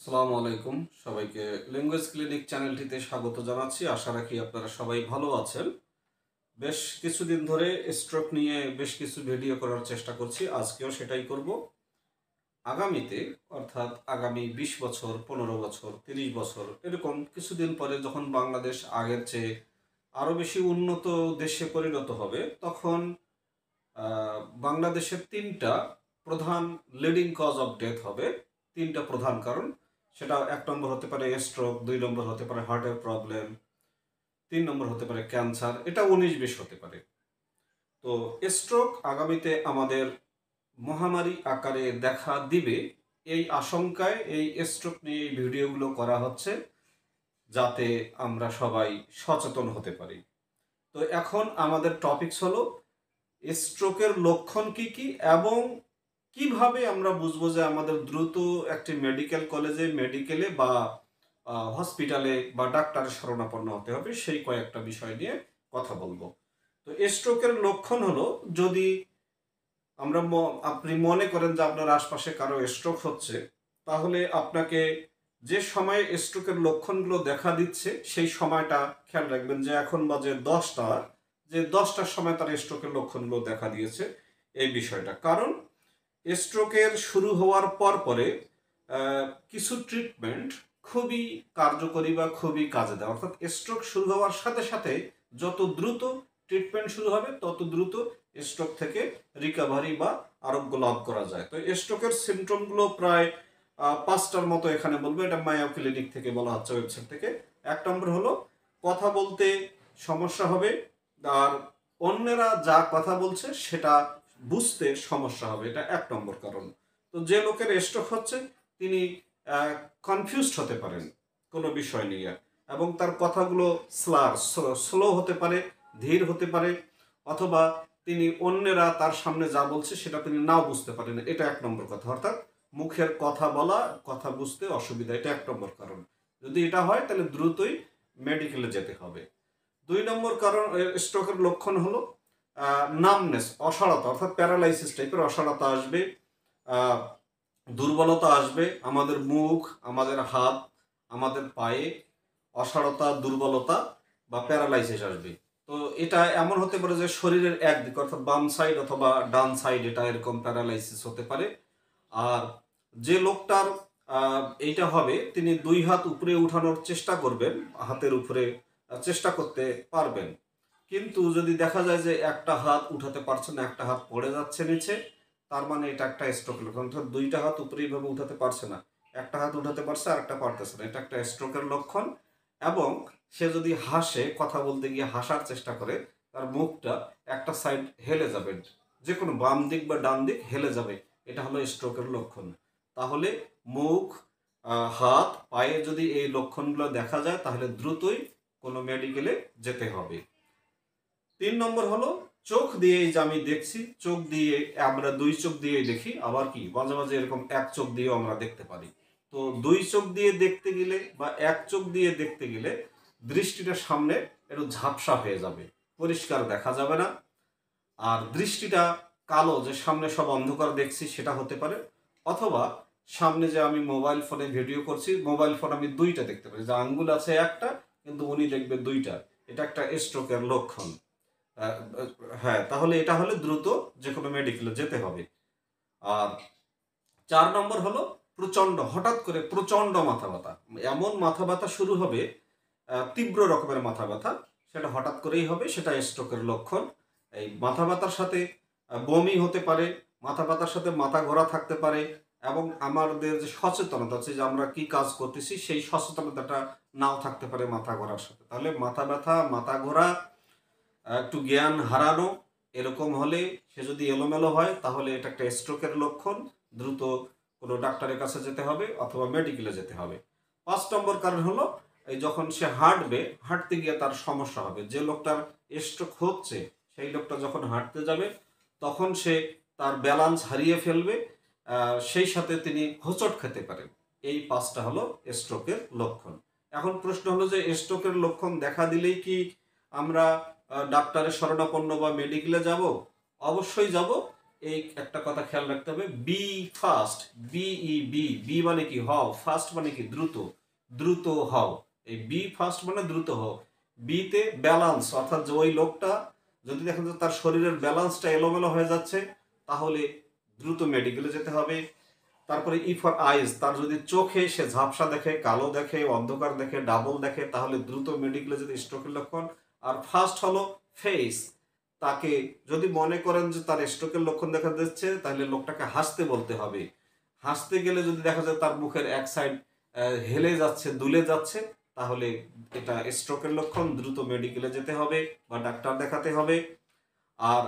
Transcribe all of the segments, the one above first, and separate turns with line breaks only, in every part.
আসসালামু আলাইকুম সবাইকে ল্যাঙ্গুয়েজ ক্লিনিক চ্যানেলটিতে স্বাগত জানাচ্ছি। আশা রাখি আপনারা সবাই ভালো আছেন। বেশ কিছুদিন ধরে স্ট্রোক নিয়ে বেশ কিছু ভিডিও করার চেষ্টা করছি, আজকেও সেটাই করব। আগামীতে অর্থাৎ আগামী 20 বছর, 15 বছর, 30 বছর এরকম কিছুদিন পরে যখন বাংলাদেশ আগের চেয়ে আরও বেশি উন্নত দেশে পরিণত হবে, তখন বাংলাদেশের তিনটা প্রধান লিডিং কজ অফ ডেথ হবে। তিনটা প্রধান কারণ, সেটা 1 নম্বর হতে পারে স্ট্রোক, 2 নম্বর হতে পারে হার্টের প্রবলেম, 3 নম্বর হতে পারে ক্যান্সার। এটা 19-20 হতে পারে। তো স্ট্রোক আগামীতে আমাদের মহামারী আকারে দেখা দিবে, এই আশঙ্কায় এই স্ট্রোক নিয়ে এই ভিডিওগুলো করা হচ্ছে, যাতে আমরা সবাই সচেতন হতে পারি। তো এখন আমাদের টপিকস হলো স্ট্রোকের লক্ষণ কি কি এবং কিভাবে আমরা বুঝবো যে আমাদের দ্রুত একটি মেডিকেল মেডিকেলে বা হসপিটালে বা ডাক্তারের শরণাপন্ন হতে হবে, সেই কয়েকটা বিষয় নিয়ে কথা বলবো। তো স্ট্রোকের লক্ষণ হলো, যদি আপনি মনে করেন যে আপনার আশপাশে কারো স্ট্রোক হচ্ছে, তাহলে আপনাকে যে সময়ে স্ট্রোকের লক্ষণগুলো দেখা দিচ্ছে সেই সময়টা খেয়াল রাখবেন, যে এখন বাজে 10টা, যে 10টার সময় তার স্ট্রোকের লক্ষণগুলো দেখা দিয়েছে এই বিষয়টা। কারণ স্ট্রোকের শুরু হওয়ার পরে কিছু ট্রিটমেন্ট খুবই কার্যকরী বা খুবই কাজে দেয়। অর্থাৎ স্ট্রোক শুরু হওয়ার সাথে সাথে যত দ্রুত ট্রিটমেন্ট শুরু হবে, তত দ্রুত স্ট্রোক থেকে রিকভারি বা আরোগ্য লাভ করা যায়। তো স্ট্রোকের সিমটমগুলো প্রায় 5টার মতো এখানে বলবো। এটা মায়ো ক্লিনিক থেকে বলা হচ্ছে, ওয়েবসাইট থেকে। 1 নম্বর হলো কথা বলতে সমস্যা হবে, আর অন্যেরা যা কথা বলছে সেটা বুঝতে সমস্যা হবে। এটা 1 নম্বর কারণ। তো যে লোকের স্ট্রোক হচ্ছে তিনি কনফিউজড হতে পারেন কোনো বিষয় নিয়ে, এবং তার কথাগুলো স্লো হতে পারে, ধীর হতে পারে, অথবা তিনি অন্যেরা তার সামনে যা বলছে সেটা তিনি নাও বুঝতে পারেন। এটা 1 নম্বর কথা। অর্থাৎ মুখের কথা বলা, কথা বুঝতে অসুবিধা, এটা 1 নম্বর কারণ। যদি এটা হয় তাহলে দ্রুতই মেডিকেলে যেতে হবে। 2 নম্বর কারণ স্ট্রোকের লক্ষণ হলো নামনেস, অসাড়তা, অর্থাৎ প্যারালাইসিস টাইপের অসাড়তা আসবে, দুর্বলতা আসবে। আমাদের মুখ, আমাদের হাত, আমাদের পায়ে অসাড়তা, দুর্বলতা বা প্যারালাইসিস আসবে। তো এটা এমন হতে পারে যে শরীরের একদিক, অর্থাৎ বাম সাইড অথবা ডান সাইড, এটা এরকম প্যারালাইসিস হতে পারে। আর যে লোকটার এইটা হবে, তিনি 2 হাত উপরে উঠানোর চেষ্টা করবেন, হাতের উপরে চেষ্টা করতে পারবেন। কিন্তু যদি দেখা যায় যে একটা হাত উঠাতে পারছে না, একটা হাত পড়ে যাচ্ছে নিচে, তার মানে এটা একটা স্ট্রোকের লক্ষণ। অর্থাৎ 2টা হাত উপরে এইভাবে উঠাতে পারছে না, একটা হাত উঠাতে পারছে আর একটা পারতেছে না, এটা একটা স্ট্রোকের লক্ষণ। এবং সে যদি হাসে, কথা বলতে গিয়ে হাসার চেষ্টা করে, তার মুখটা একটা সাইড হেলে যাবে, যে কোনো বাম দিক বা ডান দিক হেলে যাবে, এটা হলো স্ট্রোকের লক্ষণ। তাহলে মুখ, হাত, পায়ে যদি এই লক্ষণগুলো দেখা যায়, তাহলে দ্রুতই কোনো মেডিকেলে যেতে হবে। 3 নম্বর হলো চোখ দিয়ে, যে আমি দেখছি, চোখ দিয়ে আমরা 2 চোখ দিয়েই দেখি, আবার কি মাঝে মাঝে এরকম 1 চোখ দিয়েও আমরা দেখতে পারি। তো 2 চোখ দিয়ে দেখতে গেলে বা 1 চোখ দিয়ে দেখতে গেলে দৃষ্টিটা সামনে একটু ঝাপসা হয়ে যাবে, পরিষ্কার দেখা যাবে না। আর দৃষ্টিটা কালো, যে সামনে সব অন্ধকার দেখছি, সেটা হতে পারে। অথবা সামনে যে আমি মোবাইল ফোনে ভিডিও করছি, মোবাইল ফোন আমি 2টা দেখতে পারি, যে আঙ্গুল আছে একটা কিন্তু উনি দেখবে 2টা, এটা একটা স্ট্রোকের লক্ষণ। আহ, হ্যাঁ, তাহলে এটা হলে দ্রুত যে কোনো মেডিকেলে যেতে হবে। আর 4 নম্বর হলো হঠাৎ করে প্রচন্ড মাথা ব্যথা। এমন মাথা ব্যথা শুরু হবে, তীব্র রকমের মাথা ব্যথা, সেটা হঠাৎ করেই হবে, সেটা স্ট্রোকের লক্ষণ। এই মাথা ব্যথার সাথে বমি হতে পারে, মাথা ব্যথার সাথে মাথা ঘোরা থাকতে পারে, এবং আমাদের যে সচেতনতা আছে, যে আমরা কি কাজ করতেছি, সেই সচেতনতাটা নাও থাকতে পারে মাথা ঘোরার সাথে। তাহলে মাথা ব্যথা, মাথা ঘোরা, একটু জ্ঞান হারানো, এরকম হলে, সে যদি এলোমেলো হয়, তাহলে এটা একটা স্ট্রোকের লক্ষণ। দ্রুত কোনো ডাক্তারের কাছে যেতে হবে অথবা মেডিকেলে যেতে হবে। 5 নম্বর কারণ হলো, এই যখন সে হাঁটবে, হাঁটতে গিয়ে তার সমস্যা হবে। যে লোকটার স্ট্রোক হচ্ছে, সেই লোকটা যখন হাঁটতে যাবে, তখন সে তার ব্যালেন্স হারিয়ে ফেলবে, সেই সাথে তিনি হোঁচট খেতে পারেন। এই 5টা হলো স্ট্রোকের লক্ষণ। এখন প্রশ্ন হলো যে স্ট্রোকের লক্ষণ দেখা দিলেই কি আমরা ডাক্তারের শরণাপন্ন বা মেডিকেলে যাব? অবশ্যই যাব। এই একটা কথা খেয়াল রাখতে হবে, বি ফাস্ট, বি মানে কি হও, ফাস্ট মানে কি দ্রুত, দ্রুত হও। এই বি ফাস্ট মানে দ্রুত হও। বিতে ব্যালান্স, অর্থাৎ যে ওই লোকটা যদি দেখেন যে তার শরীরের ব্যালান্সটা এলোমেলো হয়ে যাচ্ছে, তাহলে দ্রুত মেডিকেলে যেতে হবে। তারপরে ই ফর আইজ, তার যদি চোখে সে ঝাপসা দেখে, কালো দেখে, অন্ধকার দেখে, ডাবল দেখে, তাহলে দ্রুত মেডিকেলে যেতে স্ট্রোকের লক্ষণ। আর ফার্স্ট হলো ফেস, তাকে যদি মনে করেন যে তার স্ট্রোকের লক্ষণ দেখা দিচ্ছে, তাহলে লোকটাকে হাসতে বলতে হবে। হাসতে গেলে যদি দেখা যায় তার মুখের এক সাইড হেলে যাচ্ছে, দুলে যাচ্ছে, তাহলে এটা স্ট্রোকের লক্ষণ, দ্রুত মেডিকেলে যেতে হবে বা ডাক্তার দেখাতে হবে। আর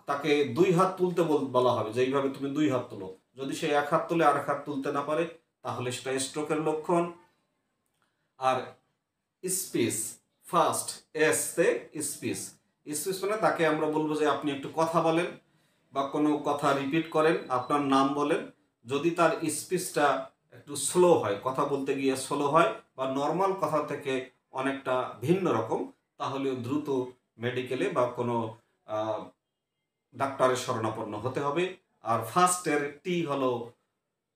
তাকে 2 হাত তুলতে বলা হবে, যে এইভাবে তুমি 2 হাত তোলো। যদি সে 1 হাত তুলে আর 1 হাত তুলতে না পারে, তাহলে সেটা স্ট্রোকের লক্ষণ। আর স্পিচ, ফার্স্ট এস তে স্পিচ, স্পিচ মানে তাকে আমরা বলবো যে আপনি একটু কথা বলেন বা কোনো কথা রিপিট করেন, আপনার নাম বলেন। যদি তার স্পিচটা একটু স্লো হয়, কথা বলতে গিয়ে স্লো হয় বা নর্মাল কথা থেকে অনেকটা ভিন্ন রকম, তাহলে দ্রুত মেডিকেলে বা কোনো ডাক্তারের শরণাপন্ন হতে হবে। আর ফার্স্টের টি হলো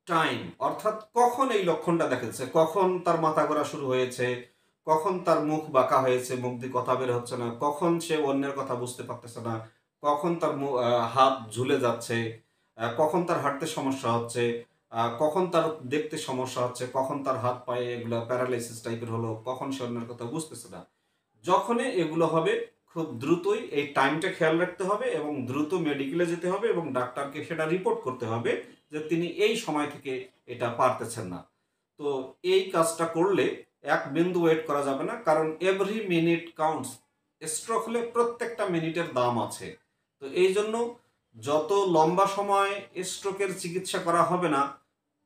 টাইম, অর্থাৎ কখন এই লক্ষণটা দেখা যাচ্ছে, কখন তার মাথা ঘোরা শুরু হয়েছে, কখন তার মুখ বাঁকা হয়েছে, মুখ দিয়ে কথা বের হচ্ছে না, কখন সে অন্যের কথা বুঝতে পারতেছে না, কখন তার হাত ঝুলে যাচ্ছে, কখন তার হাঁটতে সমস্যা হচ্ছে, কখন তার দেখতে সমস্যা হচ্ছে, কখন তার হাত পায়ে এগুলো প্যারালাইসিস টাইপের হলো, কখন সে অন্যের কথা বুঝতেছে না। যখনই এগুলো হবে খুব দ্রুতই এই টাইমটা খেয়াল রাখতে হবে এবং দ্রুত মেডিকেলে যেতে হবে এবং ডাক্তারকে সেটা রিপোর্ট করতে হবে যে তিনি এই সময় থেকে এটা পারতেছেন না। তো এই কাজটা করলে এক বিন্দু ওয়েট করা যাবে না, কারণ এভরি মিনিট কাউন্টস। স্ট্রোক হলে প্রত্যেকটা মিনিটের দাম আছে। তো এই জন্য যত লম্বা সময় স্ট্রোকের চিকিৎসা করা হবে না,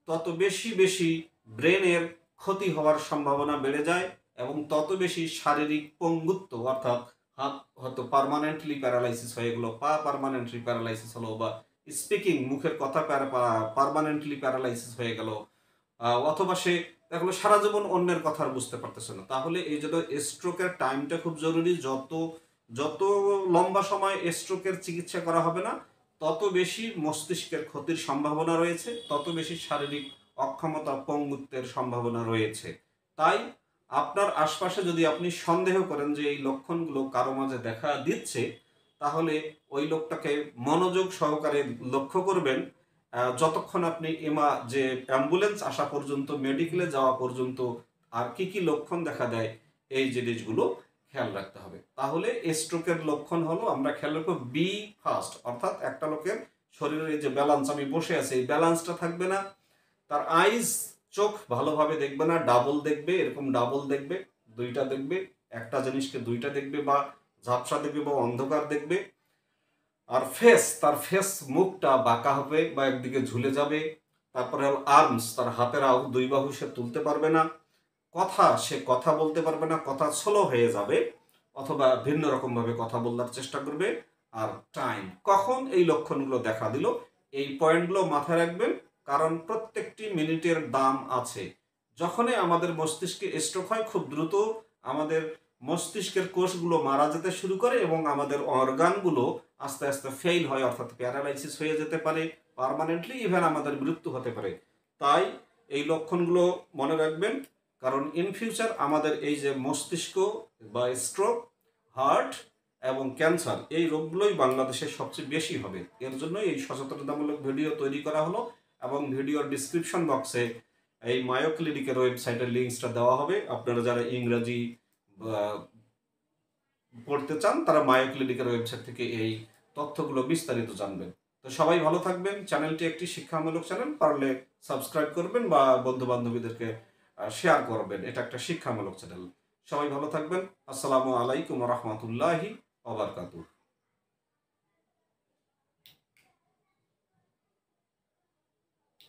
তত বেশি বেশি ব্রেনের ক্ষতি হওয়ার সম্ভাবনা বেড়ে যায় এবং তত বেশি শারীরিক পঙ্গুত্ব, অর্থাৎ হাত হয়তো পার্মানেন্টলি প্যারালাইসিস হয়ে গেলো, পা পার্মানেন্টলি প্যারালাইসিস হলো, বা স্পিকিং, মুখের কথা পার্মানেন্টলি প্যারালাইসিস হয়ে গেল, অথবা সে দেখলো সারা জীবন অন্যের কথা আর বুঝতে পারতেছে না। তাহলে এই জন্য স্ট্রোকের টাইমটা খুব জরুরি। যত যত লম্বা সময় স্ট্রোকের চিকিৎসা করা হবে না, তত বেশি মস্তিষ্কের ক্ষতির সম্ভাবনা রয়েছে, তত বেশি শারীরিক অক্ষমতা, পঙ্গুত্বের সম্ভাবনা রয়েছে। তাই আপনার আশপাশে যদি আপনি সন্দেহ করেন যে এই লক্ষণগুলো কারো মাঝে দেখা দিচ্ছে, তাহলে ওই লোকটাকে মনোযোগ সহকারে লক্ষ্য করবেন। যতক্ষণ আপনি যে অ্যাম্বুলেন্স আসা পর্যন্ত, মেডিকেলে যাওয়া পর্যন্ত আর কি কি লক্ষণ দেখা দেয়, এই জিনিসগুলো খেয়াল রাখতে হবে। তাহলে স্ট্রোকের লক্ষণ হলো, আমরা খেয়াল রাখবো বি ফার্স্ট, অর্থাৎ একটা লোকের শরীরের এই যে ব্যালান্স, আমি বসে আছি, এই ব্যালান্সটা থাকবে না। তার আইজ, চোখ ভালোভাবে দেখবে না, ডাবল দেখবে, এরকম ডাবল দেখবে, 2টা দেখবে, একটা জিনিসকে 2টা দেখবে, বা ঝাপসা দেখবে বা অন্ধকার দেখবে। আর ফেস, তার ফেস, মুখটা বাঁকা হবে বা একদিকে ঝুলে যাবে। তারপরে হল আর্মস, তার হাতের 2 বাহু সে তুলতে পারবে না। কথা, সে কথা বলতে পারবে না, কথা স্লো হয়ে যাবে অথবা ভিন্ন রকম ভাবে কথা বলার চেষ্টা করবে। আর টাইম, কখন এই লক্ষণগুলো দেখা দিল, এই পয়েন্টগুলো মাথায় রাখবেন, কারণ প্রত্যেকটি মিনিটের দাম আছে। যখনই আমাদের মস্তিষ্কে স্ট্রোক হয়, খুব দ্রুত আমাদের মস্তিষ্কের কোষগুলো মারা যেতে শুরু করে এবং আমাদের অর্গানগুলো আস্তে আস্তে ফেইল হয়, অর্থাৎ প্যারালাইসিস হয়ে যেতে পারে, পার্মানেন্টলি ইভেন আমাদের মৃত্যু হতে পারে। তাই এই লক্ষণগুলো মনে রাখবেন, কারণ ইন ফিউচার আমাদের এই যে মস্তিষ্ক বা স্ট্রোক, হার্ট এবং ক্যান্সার, এই রোগগুলোই বাংলাদেশে সবচেয়ে বেশি হবে। এর জন্য এই সচেতনতামূলক ভিডিও তৈরি করা হলো এবং ভিডিওর ডিসক্রিপশন বক্সে এই মায়ো ক্লিনিকের ওয়েবসাইটের লিঙ্কসটা দেওয়া হবে। আপনারা যারা ইংরেজি পড়তে চান, তারা মায়ো ক্লিনিকের ওয়েবসাইট থেকে এই তথ্যগুলো বিস্তারিত জানবেন। তো সবাই ভালো থাকবেন। চ্যানেলটি একটি শিক্ষামূলক চ্যানেল, পারলে সাবস্ক্রাইব করবেন বা বন্ধু বান্ধবীদেরকে শেয়ার করবেন। এটা একটা শিক্ষামূলক চ্যানেল। সবাই ভালো থাকবেন। আসসালামু আলাইকুম রহমতুল্লাহি ওয়া বারাকাতুহু।